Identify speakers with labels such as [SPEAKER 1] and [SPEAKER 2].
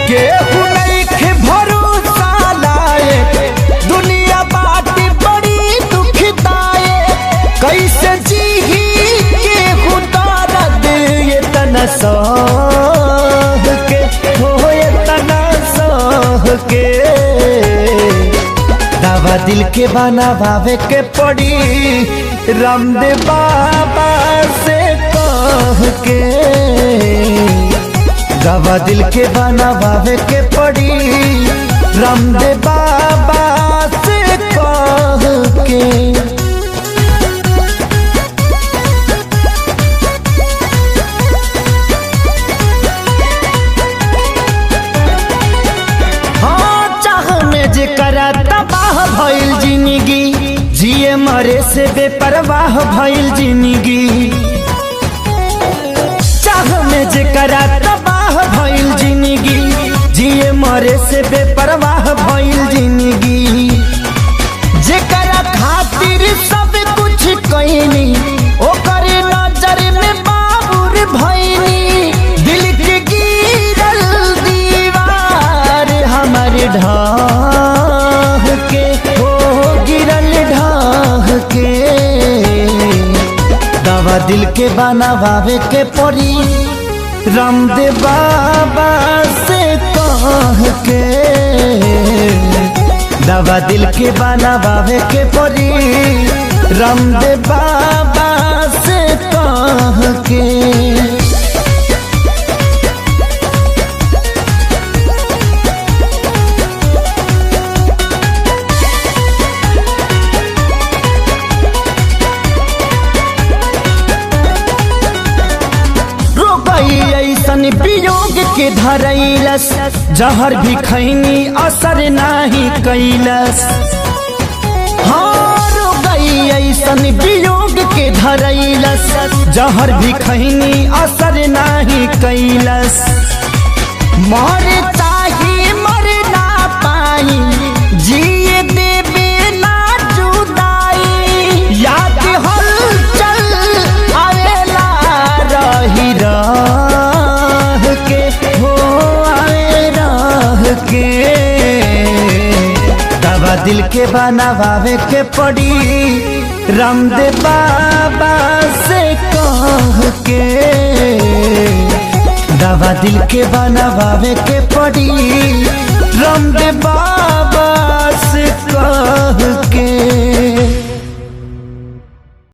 [SPEAKER 1] केहू नइखे भरोसा लायक, दुनिया बाटी बड़ी दुखदायक। कैसे जीही केहू दर्द ये तना सह के, हो ये तना सह के। दवा दिल के बनावे के पड़ी, रामदेव बाबा से कह के। दवा दिल के बनावे के पड़ी, रामदेव बाबा से कह के। तबाह भइल जिंदगी, जिए मरे से बेपरवाह भइल जिंदगी। चाह में जेकरा तबाह भइल जिंदगी, जिए मरे से बेपरवाह भइल जिंदगी। जेकरा खातिर सब कुछ कइनी, ओकर नजर में बाबुर भइनी। दिल के गिरल दीवार हमर ढाह के, हो गिरल ढाह के। दवा दिल के बनावे के पड़ी, रामदेव बाबा से कह के। दवा दिल के बनावे के पड़ी, रामदेव बाबा से कह के। ऐसन वियोग के धरैलस, जहर भी खैनी असर नाही कैलस। हार गई ऐसन वियोग के धरैलस, जहर भी खैनी असर नाही कैलस। मर चाही मर ना पाई, जिए देवे ना जुदाई। याद हलचल आवेला रही राह के, हो आवे राह के। दवा दिल के बनावे के पड़ी, रामदेव बाबा से कह के। दवा दिल के बनावे के पड़ी, रामदेव बाबा से कह